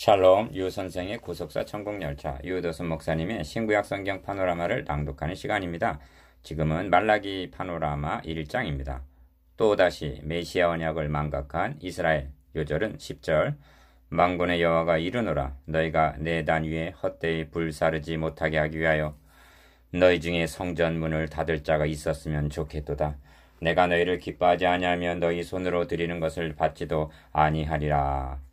샬롬 유 선생의 구속사 천국열차 유도순 목사님의 신구약 성경 파노라마를 낭독하는 시간입니다. 지금은 말라기 파노라마 1장입니다. 또다시 메시아 언약을 망각한 이스라엘. 요절은 10절. 만군의 여호와가 이르노라 너희가 내 단 위에 헛되이 불사르지 못하게 하기 위하여 너희 중에 성전 문을 닫을 자가 있었으면 좋겠도다. 내가 너희를 기뻐하지 아니하며 너희 손으로 드리는 것을 받지도 아니하리라.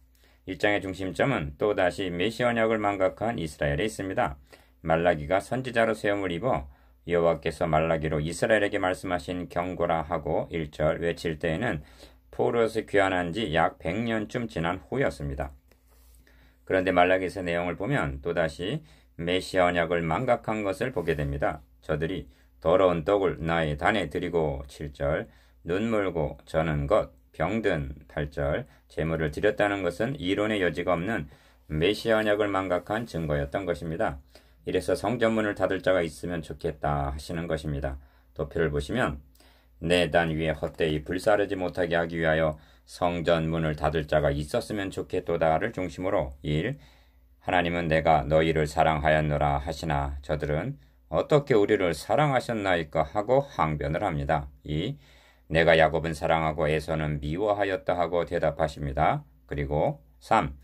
1장의 중심점은 또다시 메시아 언약을 망각한 이스라엘에 있습니다. 말라기가 선지자로 세움을 입어 여호와께서 말라기로 이스라엘에게 말씀하신 경고라 하고 1절 외칠 때에는 포로에서 귀환한 지 약 100년쯤 지난 후였습니다. 그런데 말라기서 내용을 보면 또다시 메시아 언약을 망각한 것을 보게 됩니다. 저들이 더러운 떡을 나의 단에 드리고 7절 눈 멀고 저는 것 병든 8절 제물을 드렸다는 것은 이론의 여지가 없는 메시아 언약을 망각한 증거였던 것입니다. 이래서 성전문을 닫을 자가 있으면 좋겠다 하시는 것입니다. 도표를 보시면 내 단 위에 헛되이 불사르지 못하게 하기 위하여 성전문을 닫을 자가 있었으면 좋겠도다를 중심으로 1. 하나님은 내가 너희를 사랑하였노라 하시나 저들은 어떻게 우리를 사랑하셨나이까 하고 항변을 합니다. 2. 내가 야곱은 사랑하고 에서는 미워하였다 하고 대답하십니다. 그리고 3.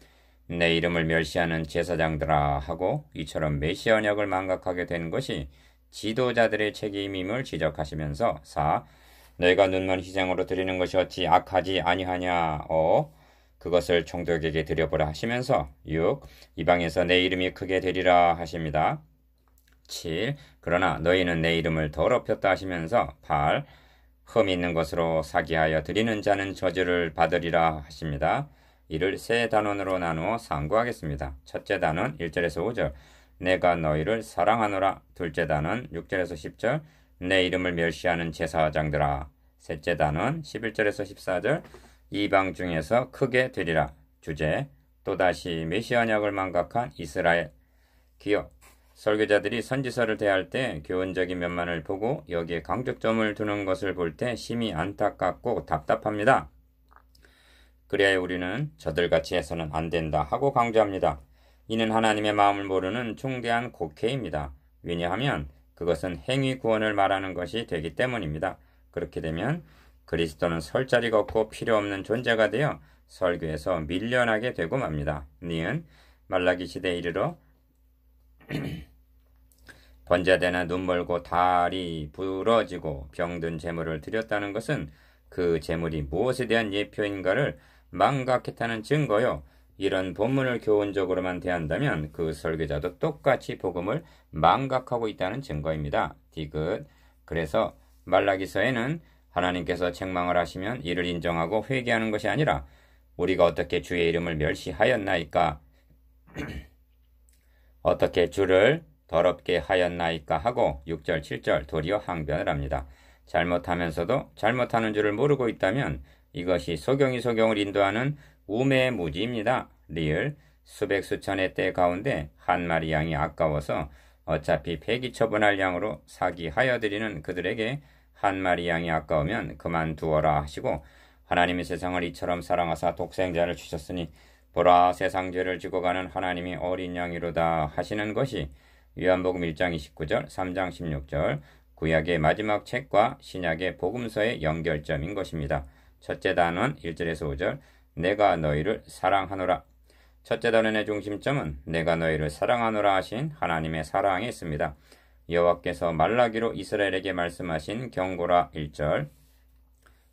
내 이름을 멸시하는 제사장들아 하고 이처럼 메시아 언약을 망각하게 된 것이 지도자들의 책임임을 지적하시면서 4. 너희가 눈먼 희생으로 드리는 것이 어찌 악하지 아니하냐 그것을 총독에게 드려보라 하시면서 6. 이방에서 내 이름이 크게 되리라 하십니다. 7. 그러나 너희는 내 이름을 더럽혔다 하시면서 8. 흠 있는 것으로 사기하여 드리는 자는 저주를 받으리라 하십니다. 이를 세 단원으로 나누어 상고하겠습니다. 첫째 단원 1절에서 5절 내가 너희를 사랑하노라. 둘째 단원 6절에서 10절 내 이름을 멸시하는 제사장들아. 셋째 단원 11절에서 14절 이방 중에서 크게 되리라. 주제 또다시 메시아 언약을 망각한 이스라엘. 기억 설교자들이 선지서를 대할 때 교훈적인 면만을 보고 여기에 강조점을 두는 것을 볼 때 심히 안타깝고 답답합니다. 그래야 우리는 저들같이 해서는 안 된다 하고 강조합니다. 이는 하나님의 마음을 모르는 중대한 곡해입니다. 왜냐하면 그것은 행위 구원을 말하는 것이 되기 때문입니다. 그렇게 되면 그리스도는 설 자리가 없고 필요 없는 존재가 되어 설교에서 밀려나게 되고 맙니다. 니은 말라기 시대에 이르러 번제되나 눈멀고 다리 부러지고 병든 제물을 드렸다는 것은 그 제물이 무엇에 대한 예표인가를 망각했다는 증거요. 이런 본문을 교훈적으로만 대한다면 그 설교자도 똑같이 복음을 망각하고 있다는 증거입니다. 디귿. 그래서 말라기서에는 하나님께서 책망을 하시면 이를 인정하고 회개하는 것이 아니라 우리가 어떻게 주의 이름을 멸시하였나이까 어떻게 주를 더럽게 하였나이까 하고 6절 7절 도리어 항변을 합니다. 잘못하면서도 잘못하는 줄을 모르고 있다면 이것이 소경이 소경을 인도하는 우매무지입니다. 리을 수백 수천의 때 가운데 한 마리 양이 아까워서 어차피 폐기 처분할 양으로 사기하여 드리는 그들에게 한 마리 양이 아까우면 그만두어라 하시고 하나님이 세상을 이처럼 사랑하사 독생자를 주셨으니 보라 세상 죄를 지고 가는 하나님이 어린 양이로다 하시는 것이 요한복음 1장 29절 3장 16절 구약의 마지막 책과 신약의 복음서의 연결점인 것입니다. 첫째 단원 1절에서 5절 내가 너희를 사랑하노라. 첫째 단원의 중심점은 내가 너희를 사랑하노라 하신 하나님의 사랑에 있습니다. 여호와께서 말라기로 이스라엘에게 말씀하신 경고라 1절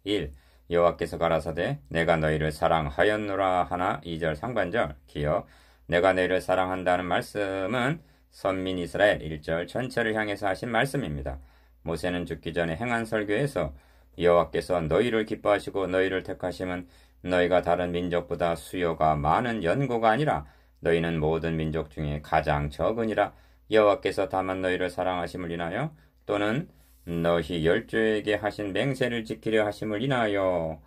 1. 여호와께서 가라사대 내가 너희를 사랑하였노라 하나 2절 상반절 기억 내가 너희를 사랑한다는 말씀은 선민 이스라엘 1절 전체를 향해서 하신 말씀입니다. 모세는 죽기 전에 행한 설교에서 여호와께서 너희를 기뻐하시고 너희를 택하심은 너희가 다른 민족보다 수요가 많은 연고가 아니라 너희는 모든 민족 중에 가장 적으니라. 여호와께서 다만 너희를 사랑하심을 인하여 또는 너희 열조에게 하신 맹세를 지키려 하심을 인하여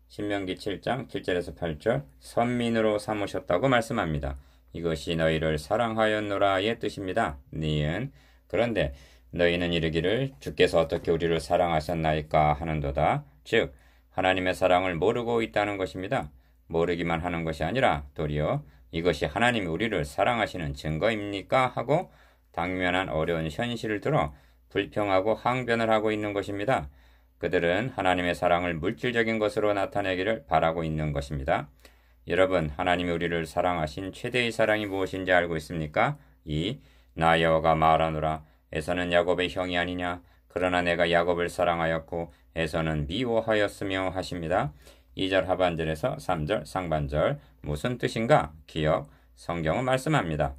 신명기 7장 7절에서 8절 선민으로 삼으셨다고 말씀합니다. 이것이 너희를 사랑하였노라의 뜻입니다. 니은 그런데 너희는 이르기를 주께서 어떻게 우리를 사랑하셨나이까 하는도다. 즉 하나님의 사랑을 모르고 있다는 것입니다. 모르기만 하는 것이 아니라 도리어 이것이 하나님이 우리를 사랑하시는 증거입니까? 하고 당면한 어려운 현실을 들어 불평하고 항변을 하고 있는 것입니다. 그들은 하나님의 사랑을 물질적인 것으로 나타내기를 바라고 있는 것입니다. 여러분, 하나님이 우리를 사랑하신 최대의 사랑이 무엇인지 알고 있습니까? 나 여호와가 말하노라. 에서는 야곱의 형이 아니냐? 그러나 내가 야곱을 사랑하였고 에서는 미워하였으며 하십니다. 2절 하반절에서 3절 상반절 무슨 뜻인가? 기억, 성경은 말씀합니다.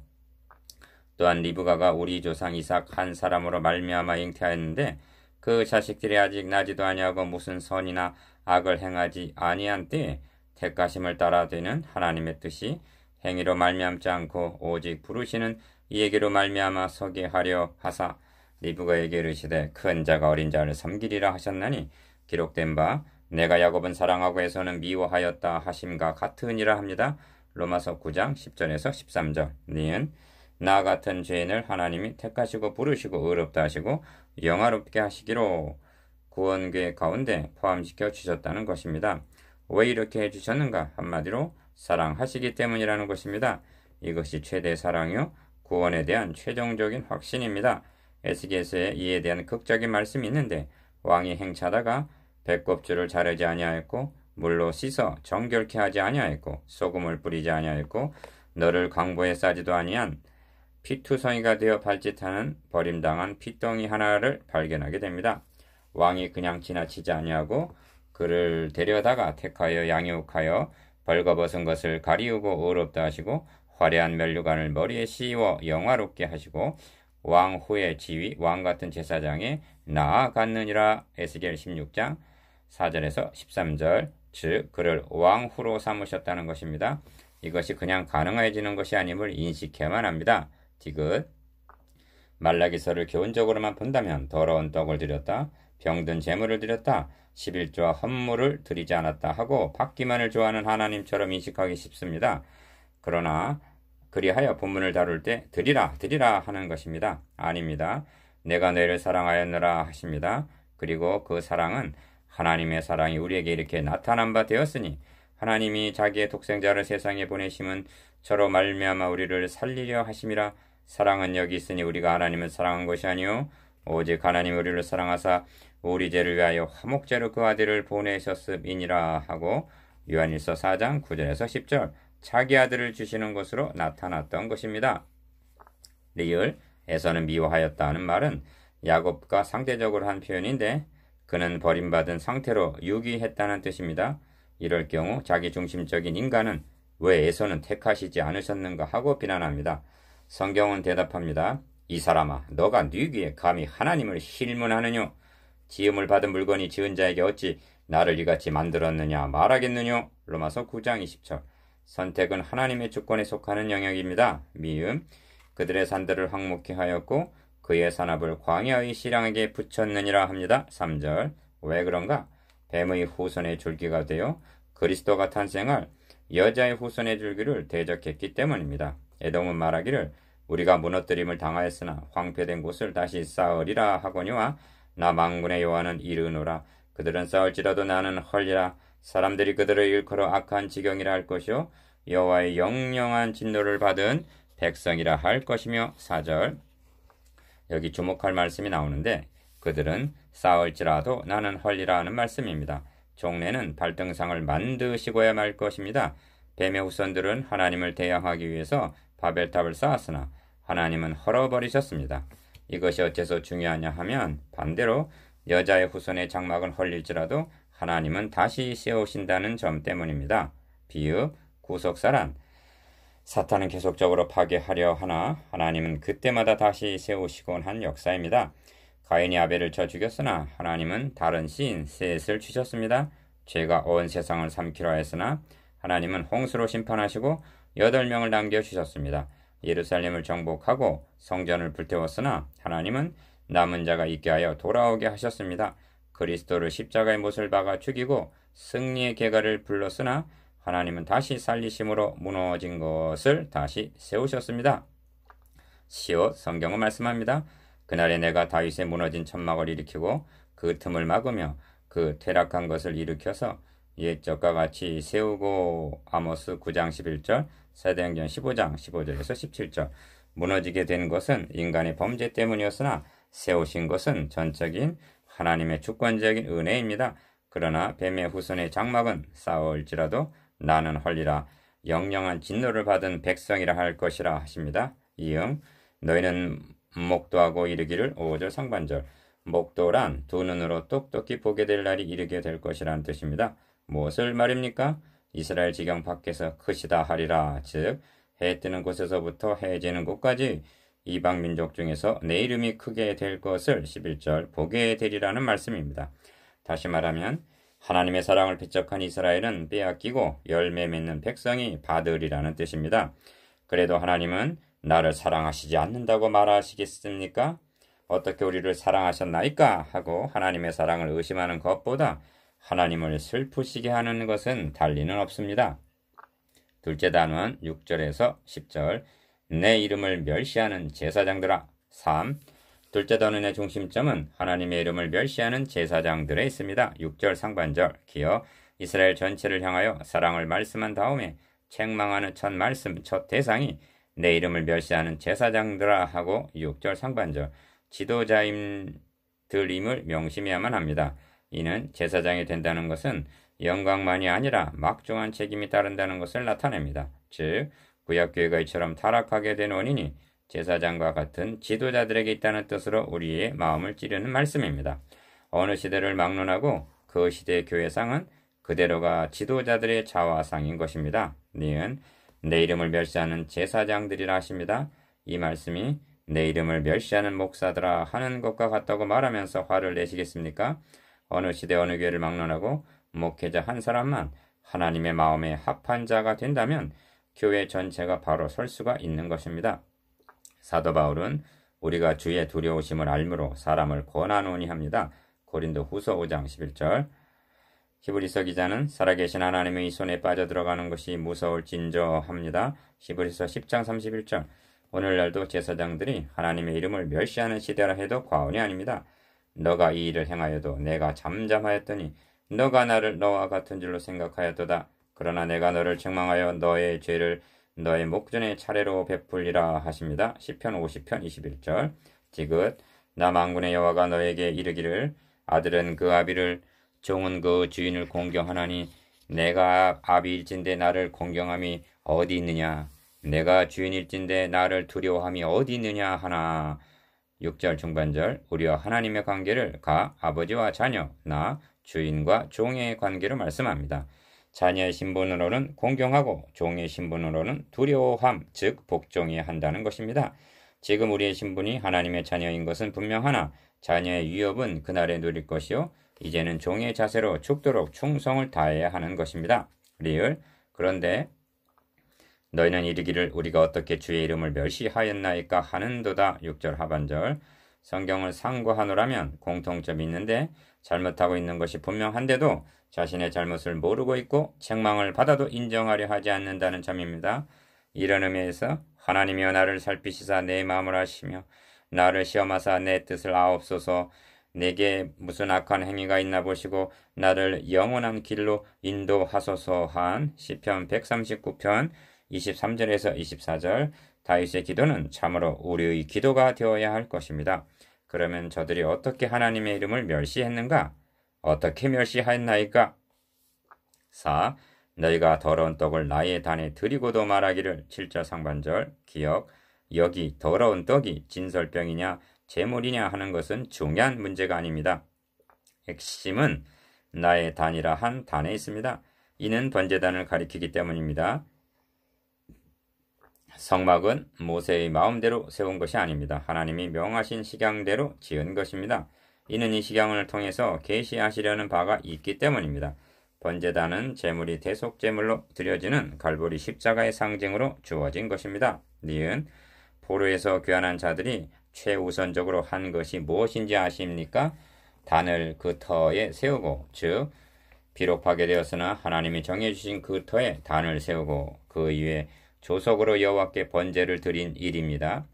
또한 리브가가 우리 조상 이삭 한 사람으로 말미암아 잉태하였는데 그 자식들이 아직 나지도 아니하고 무슨 선이나 악을 행하지 아니한 때에 택하심을 따라 되는 하나님의 뜻이 행위로 말미암지 않고 오직 부르시는 이에게로 말미암아 서게 하려 하사 리브가에게 이르시되 큰 자가 어린 자를 섬기리라 하셨나니 기록된 바 내가 야곱은 사랑하고 에서는 미워하였다 하심과 같으니라 합니다. 로마서 9장 10절에서 13절. 니은 나 같은 죄인을 하나님이 택하시고 부르시고 의롭다 하시고 영화롭게 하시기로 구원계획 가운데 포함시켜 주셨다는 것입니다. 왜 이렇게 해주셨는가? 한마디로 사랑하시기 때문이라는 것입니다. 이것이 최대 사랑이요 구원에 대한 최종적인 확신입니다. 에스겔서에 이에 대한 극적인 말씀이 있는데 왕이 행차다가 배꼽줄을 자르지 아니하였고 물로 씻어 정결케 하지 아니하였고 소금을 뿌리지 아니하였고 너를 강보에 싸지도 아니한 피투성이가 되어 발짓하는 버림당한 핏덩이 하나를 발견하게 됩니다. 왕이 그냥 지나치지 아니하고 그를 데려다가 택하여 양육하여 벌거벗은 것을 가리우고 의롭다 하시고 화려한 면류관을 머리에 씌워 영화롭게 하시고 왕 후의 지위 왕 같은 제사장에 나아갔느니라. 에스겔 16장 4절에서 13절. 즉 그를 왕 후로 삼으셨다는 것입니다. 이것이 그냥 가능해지는 것이 아님을 인식해야만 합니다. 디귿 말라기서를 교훈적으로만 본다면 더러운 떡을 드렸다, 병든 재물을 드렸다, 11조와 헌물을 드리지 않았다 하고 받기만을 좋아하는 하나님처럼 인식하기 쉽습니다. 그러나 그리하여 본문을 다룰 때 드리라 하는 것입니다. 아닙니다. 내가 너희를 사랑하였느라 하십니다. 그리고 그 사랑은 하나님의 사랑이 우리에게 이렇게 나타난 바 되었으니 하나님이 자기의 독생자를 세상에 보내심은 저로 말미암아 우리를 살리려 하심이라. 사랑은 여기 있으니 우리가 하나님을 사랑한 것이 아니요 오직 하나님 우리를 사랑하사 우리 죄를 위하여 화목제로 그 아들을 보내셨음이니라 하고 요한일서 4장 9절에서 10절 자기 아들을 주시는 것으로 나타났던 것입니다. 리을 에서는 미워하였다 하는 말은 야곱과 상대적으로 한 표현인데 그는 버림받은 상태로 유기했다는 뜻입니다. 이럴 경우 자기중심적인 인간은 왜 에서는 택하시지 않으셨는가 하고 비난합니다. 성경은 대답합니다. 이 사람아 너가 네 귀에 감히 하나님을 실문하느뇨? 지음을 받은 물건이 지은 자에게 어찌 나를 이같이 만들었느냐 말하겠느뇨? 로마서 9장 20절. 선택은 하나님의 주권에 속하는 영역입니다. 미음 그들의 산들을 황목케 하였고 그의 산업을 광야의 시랑에게 붙였느니라 합니다. 3절. 왜 그런가? 뱀의 후손의 줄기가 되어 그리스도가 탄생할 여자의 후손의 줄기를 대적했기 때문입니다. 에돔은 말하기를 우리가 무너뜨림을 당하였으나 황폐된 곳을 다시 쌓으리라 하거니와 나 만군의 여호와는 이르노라. 그들은 싸울지라도 나는 헐리라. 사람들이 그들을 일컬어 악한 지경이라 할 것이요 여호와의 영영한 진노를 받은 백성이라 할 것이며. 4절. 여기 주목할 말씀이 나오는데 그들은 싸울지라도 나는 헐리라 하는 말씀입니다. 종래는 발등상을 만드시고야 말 것입니다. 뱀의 후손들은 하나님을 대항하기 위해서 바벨탑을 쌓았으나 하나님은 헐어버리셨습니다. 이것이 어째서 중요하냐 하면 반대로 여자의 후손의 장막은 헐릴지라도 하나님은 다시 세우신다는 점 때문입니다. 비읍 구속사란 사탄은 계속적으로 파괴하려 하나 하나님은 그때마다 다시 세우시곤 한 역사입니다. 가인이 아벨을 쳐 죽였으나 하나님은 다른 신 셋을 주셨습니다. 죄가 온 세상을 삼키려 했으나 하나님은 홍수로 심판하시고 8명을 남겨주셨습니다. 예루살렘을 정복하고 성전을 불태웠으나 하나님은 남은 자가 있게 하여 돌아오게 하셨습니다. 그리스도를 십자가의 못을 박아 죽이고 승리의 계가를 불렀으나 하나님은 다시 살리심으로 무너진 것을 다시 세우셨습니다. 시옷 성경은 말씀합니다. 그날에 내가 다윗의 무너진 천막을 일으키고 그 틈을 막으며 그 퇴락한 것을 일으켜서 옛적과 같이 세우고. 아모스 9장 11절 사도행전 15장 15절에서 17절. 무너지게 된 것은 인간의 범죄 때문이었으나 세우신 것은 전적인 하나님의 주권적인 은혜입니다. 그러나 뱀의 후손의 장막은 싸울지라도 나는 헐리라 영영한 진노를 받은 백성이라 할 것이라 하십니다. 이응 너희는 목도하고 이르기를 5절 상반절. 목도란 두 눈으로 똑똑히 보게 될 날이 이르게 될 것이라는 뜻입니다. 무엇을 말입니까? 이스라엘 지경 밖에서 크시다 하리라. 즉 해 뜨는 곳에서부터 해 지는 곳까지 이방 민족 중에서 내 이름이 크게 될 것을 11절 보게 되리라는 말씀입니다. 다시 말하면 하나님의 사랑을 배척한 이스라엘은 빼앗기고 열매 맺는 백성이 받으리라는 뜻입니다. 그래도 하나님은 나를 사랑하시지 않는다고 말하시겠습니까? 어떻게 우리를 사랑하셨나이까? 하고 하나님의 사랑을 의심하는 것보다 하나님을 슬프시게 하는 것은 달리는 없습니다. 둘째 단원 6절에서 10절. 내 이름을 멸시하는 제사장들아. 3. 둘째 단원의 중심점은 하나님의 이름을 멸시하는 제사장들에 있습니다. 6절 상반절. 기어 이스라엘 전체를 향하여 사랑을 말씀한 다음에 책망하는 첫 말씀, 첫 대상이 내 이름을 멸시하는 제사장들아 하고 6절 상반절. 지도자임들임을 명심해야만 합니다. 이는 제사장이 된다는 것은 영광만이 아니라 막중한 책임이 따른다는 것을 나타냅니다. 즉 구약교회가 이처럼 타락하게 된 원인이 제사장과 같은 지도자들에게 있다는 뜻으로 우리의 마음을 찌르는 말씀입니다. 어느 시대를 막론하고 그 시대의 교회상은 그대로가 지도자들의 자화상인 것입니다. 니은 내 이름을 멸시하는 제사장들이라 하십니다. 이 말씀이 내 이름을 멸시하는 목사들아 하는 것과 같다고 말하면서 화를 내시겠습니까? 어느 시대 어느 교회를 막론하고 목회자 한 사람만 하나님의 마음에 합한 자가 된다면 교회 전체가 바로 설 수가 있는 것입니다. 사도 바울은 우리가 주의 두려우심을 알므로 사람을 권하노니 합니다. 고린도 후서 5장 11절. 히브리서 기자는 살아계신 하나님의 손에 빠져들어가는 것이 무서울진저 합니다. 히브리서 10장 31절. 오늘날도 제사장들이 하나님의 이름을 멸시하는 시대라 해도 과언이 아닙니다. 너가 이 일을 행하여도 내가 잠잠하였더니 너가 나를 너와 같은 줄로 생각하였도다. 그러나 내가 너를 책망하여 너의 죄를 너의 목전에 차례로 베풀리라 하십니다. 시편 50편 21절. 지긋 나 만군의 여호와가 너에게 이르기를 아들은 그 아비를 종은 그 주인을 공경하나니 내가 아비일진데 나를 공경함이 어디 있느냐. 내가 주인일진데 나를 두려워함이 어디 있느냐 하나. 6절 중반절. 우리와 하나님의 관계를 아버지와 자녀, 나 주인과 종의 관계로 말씀합니다. 자녀의 신분으로는 공경하고 종의 신분으로는 두려워함, 즉 복종해야 한다는 것입니다. 지금 우리의 신분이 하나님의 자녀인 것은 분명하나 자녀의 위협은 그날에 누릴 것이요 이제는 종의 자세로 죽도록 충성을 다해야 하는 것입니다. 리을. 그런데 너희는 이르기를 우리가 어떻게 주의 이름을 멸시하였나이까 하는도다. 6절 하반절. 성경을 상고하노라면 공통점이 있는데 잘못하고 있는 것이 분명한데도 자신의 잘못을 모르고 있고 책망을 받아도 인정하려 하지 않는다는 점입니다. 이런 의미에서 하나님이여 나를 살피시사 내 마음을 아시며 나를 시험하사 내 뜻을 아옵소서. 내게 무슨 악한 행위가 있나 보시고 나를 영원한 길로 인도하소서 한 시편 139편 23절에서 24절. 다윗의 기도는 참으로 우리의 기도가 되어야 할 것입니다. 그러면 저들이 어떻게 하나님의 이름을 멸시했는가? 어떻게 멸시하였나이까? 4. 너희가 더러운 떡을 나의 단에 드리고도 말하기를. 7절 상반절. 기억. 여기 더러운 떡이 진설병이냐 제물이냐 하는 것은 중요한 문제가 아닙니다. 핵심은 나의 단이라 한 단에 있습니다. 이는 번제단을 가리키기 때문입니다. 성막은 모세의 마음대로 세운 것이 아닙니다. 하나님이 명하신 식양대로 지은 것입니다. 이는 이 식양을 통해서 계시하시려는 바가 있기 때문입니다. 번제단은 제물이 대속제물로 드려지는 갈보리 십자가의 상징으로 주어진 것입니다. 니은 포로에서 귀환한 자들이 최우선적으로 한 것이 무엇인지 아십니까? 단을 그 터에 세우고, 즉 비록 파괴되었으나 하나님이 정해주신 그 터에 단을 세우고 그 위에 조속으로 여호와께 번제를 드린 일입니다.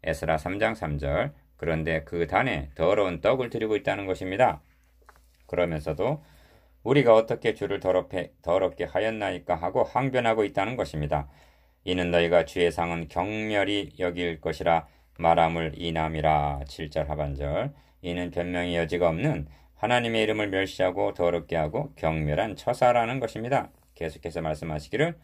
에스라 3장 3절. 그런데 그 단에 더러운 떡을 드리고 있다는 것입니다. 그러면서도 우리가 어떻게 주를 더럽게 하였나이까 하고 항변하고 있다는 것입니다. 이는 너희가 주의 상은 경멸히 여길 것이라 말함을 이남이라. 7절 하반절. 이는 변명의 여지가 없는 하나님의 이름을 멸시하고 더럽게 하고 경멸한 처사라는 것입니다. 계속해서 말씀하시기를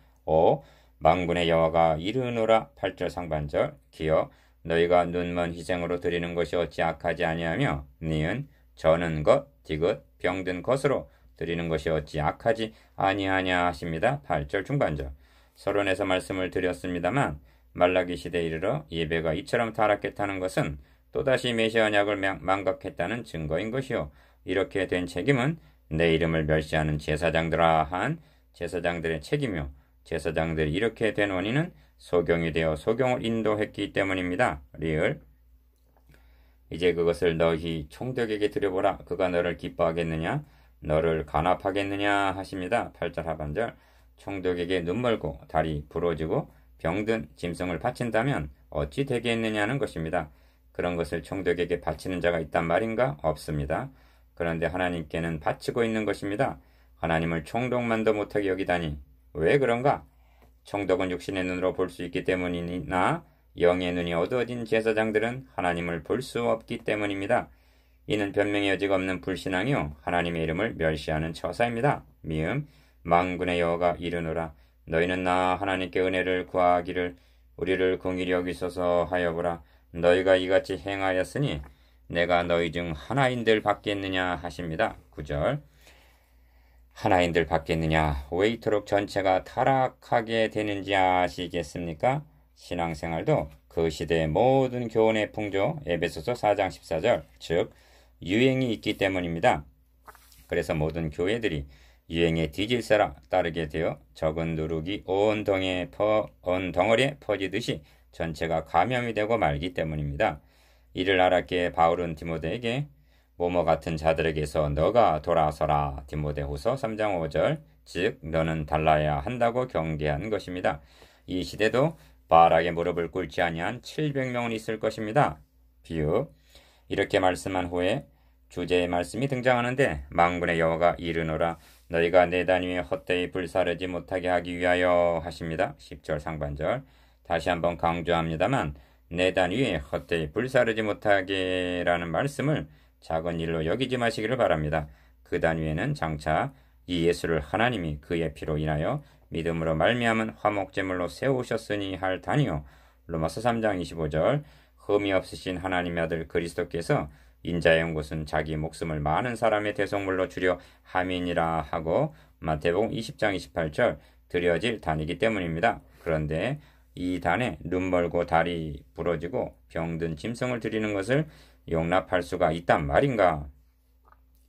만군의 여호와가 이르노라. 8절 상반절. 기여 너희가 눈먼 희생으로 드리는 것이 어찌 악하지 아니하며 니은 저는 것 디귿 병든 것으로 드리는 것이 어찌 악하지 아니하냐 하십니다. 8절 중반절. 서론에서 말씀을 드렸습니다만 말라기 시대에 이르러 예배가 이처럼 타락했다는 것은 또다시 메시아 언약을 망각했다는 증거인 것이요. 이렇게 된 책임은 내 이름을 멸시하는 제사장들아 한 제사장들의 책임이요. 제사장들이 이렇게 된 원인은 소경이 되어 소경을 인도했기 때문입니다. 리을. 이제 그것을 너희 총독에게 드려보라. 그가 너를 기뻐하겠느냐 너를 간합하겠느냐 하십니다. 8절 하반절. 총독에게 눈멀고 다리 부러지고 병든 짐승을 바친다면 어찌 되겠느냐는 것입니다. 그런 것을 총독에게 바치는 자가 있단 말인가? 없습니다. 그런데 하나님께는 바치고 있는 것입니다. 하나님을 총독만도 못하게 여기다니 왜 그런가? 총독은 육신의 눈으로 볼 수 있기 때문이나 영의 눈이 어두워진 제사장들은 하나님을 볼 수 없기 때문입니다. 이는 변명의 여지가 없는 불신앙이요 하나님의 이름을 멸시하는 처사입니다. 미음 만군의 여호와가 이르노라. 너희는 나 하나님께 은혜를 구하기를 우리를 긍휼히 여기소서 하여보라. 너희가 이같이 행하였으니 내가 너희 중 하나인들 받겠느냐 하십니다. 9절. 하나인들 받겠느냐 왜 이토록 전체가 타락하게 되는지 아시겠습니까? 신앙생활도 그 시대의 모든 교훈의 풍조 에베소서 4장 14절 즉 유행이 있기 때문입니다. 그래서 모든 교회들이 유행에 뒤질세라 따르게 되어 적은 누룩이 온 덩어리에 퍼지듯이 전체가 감염이 되고 말기 때문입니다. 이를 알았기에 바울은 디모데에게 모모 같은 자들에게서 너가 돌아서라. 디모데후서 3장 5절 즉 너는 달라야 한다고 경계한 것입니다. 이 시대도 바알에게 무릎을 꿇지 아니한 700명은 있을 것입니다. 비읍. 이렇게 말씀한 후에 주제의 말씀이 등장하는데 만군의 여호와가 이르노라. 너희가 내 단 위에 헛되이 불사르지 못하게 하기 위하여 하십니다. 10절 상반절. 다시 한번 강조합니다만 내 단 위에 헛되이 불사르지 못하게 라는 말씀을 작은 일로 여기지 마시기를 바랍니다. 그 단 위에는 장차 이 예수를 하나님이 그의 피로 인하여 믿음으로 말미암은 화목제물로 세우셨으니 할 단이요. 로마서 3장 25절. 흠이 없으신 하나님의 아들 그리스도께서 인자의 온 곳은 자기 목숨을 많은 사람의 대속물로 주려 함이니라 하고 마태복음 20장 28절 드려질 단이기 때문입니다. 그런데 이 단에 눈멀고 다리 부러지고 병든 짐승을 드리는 것을 용납할 수가 있단 말인가?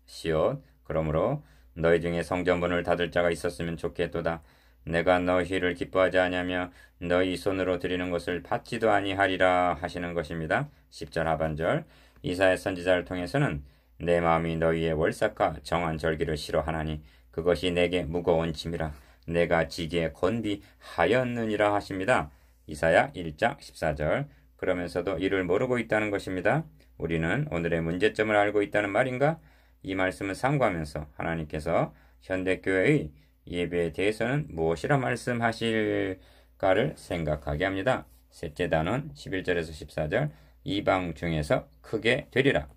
시옷. 그러므로 너희 중에 성전문을 닫을 자가 있었으면 좋겠도다. 내가 너희를 기뻐하지 아니하며 너희 손으로 드리는 것을 받지도 아니하리라 하시는 것입니다. 10절 하반절. 이사야 선지자를 통해서는 내 마음이 너희의 월삭과 정한 절기를 싫어하나니 그것이 내게 무거운 짐이라 내가 지기에 건비하였느니라 하십니다. 이사야 1장 14절. 그러면서도 이를 모르고 있다는 것입니다. 우리는 오늘의 문제점을 알고 있다는 말인가? 이 말씀을 상고하면서 하나님께서 현대교회의 예배에 대해서는 무엇이라 말씀하실까를 생각하게 합니다. 셋째 단원 11절에서 14절 이방 중에서 크게 되리라.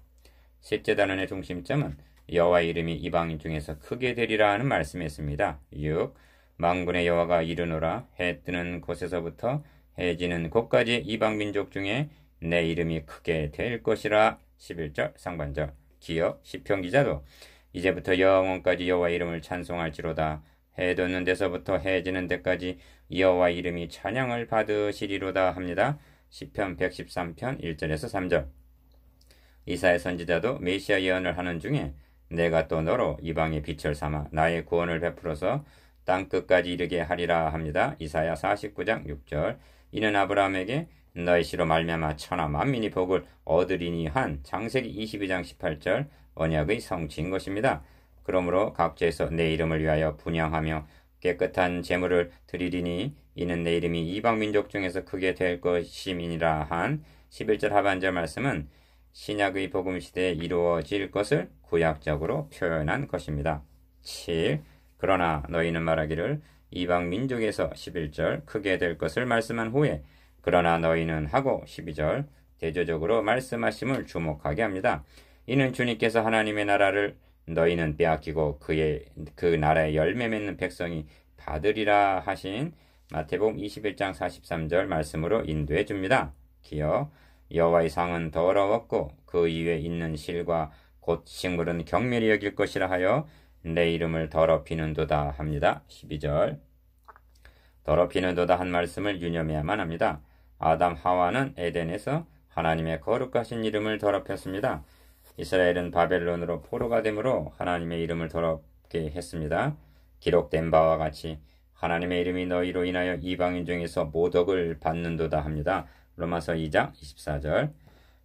셋째 단원의 중심점은 여호와의 이름이 이방인 중에서 크게 되리라 하는 말씀이었습니다. 6. 만군의 여호와가 이르노라. 해 뜨는 곳에서부터 해 지는 곳까지 이방 민족 중에 내 이름이 크게 될 것이라. 11절 상반절. 기여 시편 기자도 이제부터 영원까지 여호와의 이름을 찬송할지로다. 해 돋는 데서부터 해 지는 데까지 여호와의 이름이 찬양을 받으시리로다 합니다. 시편 113편 1절에서 3절. 이사야 선지자도 메시아 예언을 하는 중에 내가 또 너로 이방의 빛을 삼아 나의 구원을 베풀어서 땅끝까지 이르게 하리라 합니다. 이사야 49장 6절. 이는 아브라함에게 너의 씨로 말미암아 천하 만민이 복을 얻으리니 한 창세기 22장 18절 언약의 성취인 것입니다. 그러므로 각지에서 내 이름을 위하여 분향하며 깨끗한 제물을 드리리니 이는 내 이름이 이방 민족 중에서 크게 될 것임이니라 한 11절 하반절 말씀은 신약의 복음 시대에 이루어질 것을 구약적으로 표현한 것입니다. 7. 그러나 너희는 말하기를 이방 민족에서 11절 크게 될 것을 말씀한 후에 그러나 너희는 하고 12절 대조적으로 말씀하심을 주목하게 합니다. 이는 주님께서 하나님의 나라를 너희는 빼앗기고 그 나라의 열매 맺는 백성이 받으리라 하신 마태복음 21장 43절 말씀으로 인도해 줍니다. 기억 여호와의 상은 더러웠고 그 위에 있는 실과 곧 식물은 경멸히 여길 것이라 하여 내 이름을 더럽히는도다 합니다. 12절 더럽히는도다 한 말씀을 유념해야만 합니다. 아담 하와는 에덴에서 하나님의 거룩하신 이름을 더럽혔습니다. 이스라엘은 바벨론으로 포로가 되므로 하나님의 이름을 더럽게 했습니다. 기록된 바와 같이 하나님의 이름이 너희로 인하여 이방인 중에서 모독을 받는도다 합니다. 로마서 2장 24절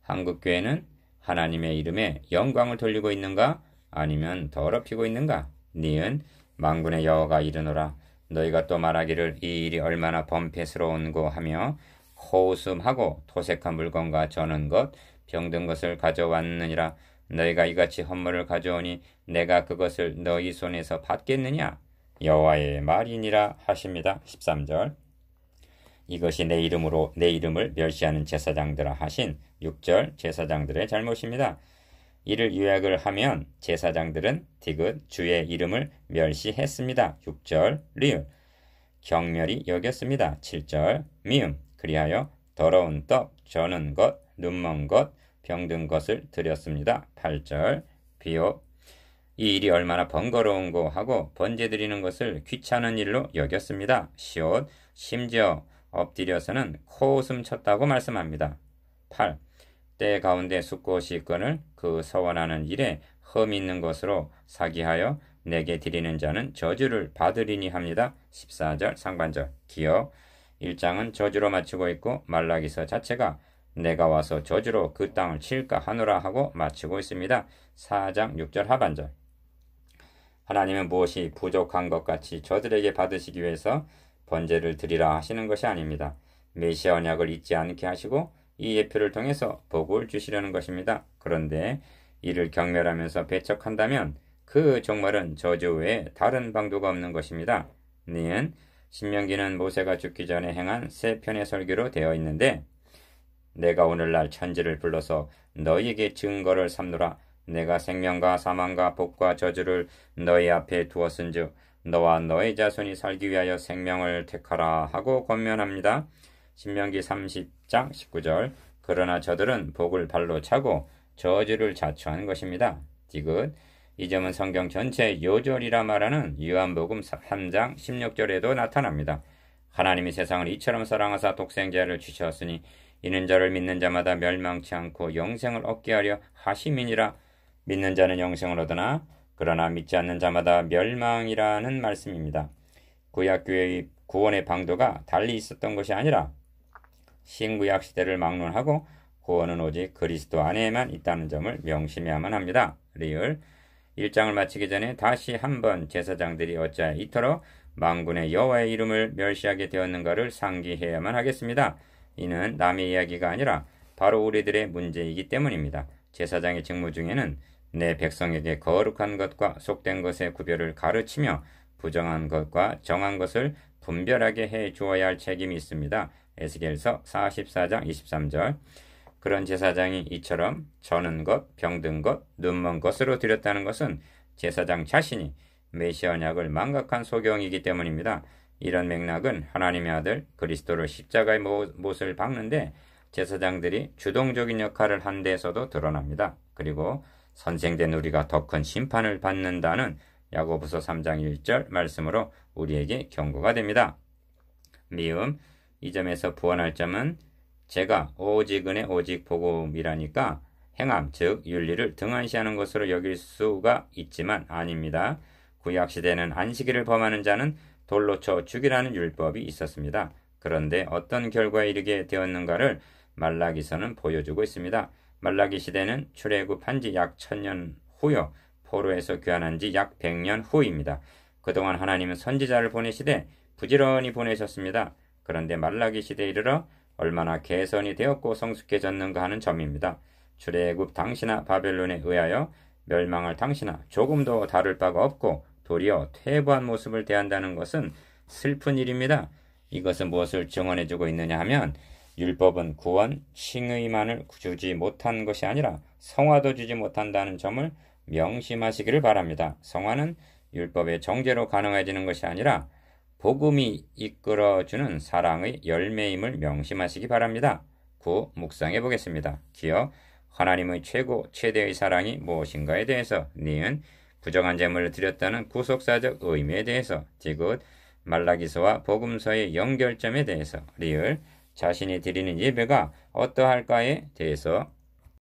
한국교회는 하나님의 이름에 영광을 돌리고 있는가? 아니면 더럽히고 있는가? 니은 만군의 여호와가 이르노라 너희가 또 말하기를 이 일이 얼마나 범패스러운고 하며 호웃음하고 토색한 물건과 저는 것 병든 것을 가져왔느니라 너희가 이같이 헌물을 가져오니 내가 그것을 너희 손에서 받겠느냐? 여호와의 말이니라 하십니다. 13절 이것이 내 이름으로 내 이름을 멸시하는 제사장들아 하신 6절 제사장들의 잘못입니다. 이를 요약을 하면 제사장들은 디귿 주의 이름을 멸시했습니다. 6절 리을 경멸히 여겼습니다. 7절 미음 그리하여 더러운 떡 저는 것 눈먼 것 병든 것을 드렸습니다. 8절 비옵 이 일이 얼마나 번거로운고 하고 번제 드리는 것을 귀찮은 일로 여겼습니다. 시옷 심지어 엎드려서는 코웃음 쳤다고 말씀합니다. 8. 때 가운데 숫꽃이 끈을 그 서원하는 일에 흠 있는 것으로 사기하여 내게 드리는 자는 저주를 받으리니 합니다. 14절 상반절 기억 1장은 저주로 마치고 있고 말라기서 자체가 내가 와서 저주로 그 땅을 칠까 하노라 하고 마치고 있습니다. 4장 6절 하반절 하나님은 무엇이 부족한 것 같이 저들에게 받으시기 위해서 번제를 드리라 하시는 것이 아닙니다. 메시아 언약을 잊지 않게 하시고 이 예표를 통해서 복을 주시려는 것입니다. 그런데 이를 경멸하면서 배척한다면 그 종말은 저주 외에 다른 방도가 없는 것입니다. 니은 신명기는 모세가 죽기 전에 행한 세 편의 설교로 되어 있는데 내가 오늘날 천지를 불러서 너희에게 증거를 삼노라 내가 생명과 사망과 복과 저주를 너희 앞에 두었은즉 너와 너의 자손이 살기 위하여 생명을 택하라 하고 권면합니다. 신명기 30장 19절 그러나 저들은 복을 발로 차고 저주를 자초한 것입니다. 디귿 이 점은 성경 전체의 요절이라 말하는 요한복음 3장 16절에도 나타납니다. 하나님이 세상을 이처럼 사랑하사 독생자를 주셨으니 이는 저를 믿는 자마다 멸망치 않고 영생을 얻게 하려 하심이니라. 믿는 자는 영생을 얻으나 그러나 믿지 않는 자마다 멸망이라는 말씀입니다. 구약교회의 구원의 방도가 달리 있었던 것이 아니라 신구약 시대를 막론하고 구원은 오직 그리스도 안에만 있다는 점을 명심해야만 합니다. 리을 1장을 마치기 전에 다시 한번 제사장들이 어찌하여 이토록 만군의 여호와의 이름을 멸시하게 되었는가를 상기해야만 하겠습니다. 이는 남의 이야기가 아니라 바로 우리들의 문제이기 때문입니다. 제사장의 직무 중에는 내 백성에게 거룩한 것과 속된 것의 구별을 가르치며 부정한 것과 정한 것을 분별하게 해 주어야 할 책임이 있습니다. 에스겔서 44장 23절 그런 제사장이 이처럼 저는 것, 병든 것, 눈먼 것으로 드렸다는 것은 제사장 자신이 메시아 언약을 망각한 소경이기 때문입니다. 이런 맥락은 하나님의 아들 그리스도를 십자가의 못을 박는데 제사장들이 주동적인 역할을 한 데서도 드러납니다. 그리고 선생된 우리가 더 큰 심판을 받는다는 야고보서 3장 1절 말씀으로 우리에게 경고가 됩니다. 미음 이 점에서 부원할 점은 제가 오직 은혜 오직 복음이라니까 행함 즉 윤리를 등한시하는 것으로 여길 수가 있지만 아닙니다. 구약시대는 안식일을 범하는 자는 돌로 쳐 죽이라는 율법이 있었습니다. 그런데 어떤 결과에 이르게 되었는가를 말라기서는 보여주고 있습니다. 말라기 시대는 출애굽한 지 약 1000년 후요 포로에서 귀환한 지 약 100년 후입니다. 그동안 하나님은 선지자를 보내시되 부지런히 보내셨습니다. 그런데 말라기 시대에 이르러 얼마나 개선이 되었고 성숙해졌는가 하는 점입니다. 출애굽 당시나 바벨론에 의하여 멸망할 당시나 조금도 다를 바가 없고 도리어 퇴보한 모습을 대한다는 것은 슬픈 일입니다. 이것은 무엇을 증언해주고 있느냐 하면 율법은 구원, 칭의만을 주지 못한 것이 아니라 성화도 주지 못한다는 점을 명심하시기를 바랍니다. 성화는 율법의 정죄로 가능해지는 것이 아니라 복음이 이끌어주는 사랑의 열매임을 명심하시기 바랍니다. 9. 묵상해 보겠습니다. 기억, 하나님의 최대의 사랑이 무엇인가에 대해서. 니은, 부정한 제물을 드렸다는 구속사적 의미에 대해서. 디귿, 말라기서와 복음서의 연결점에 대해서. 리을, 자신이 드리는 예배가 어떠할까에 대해서.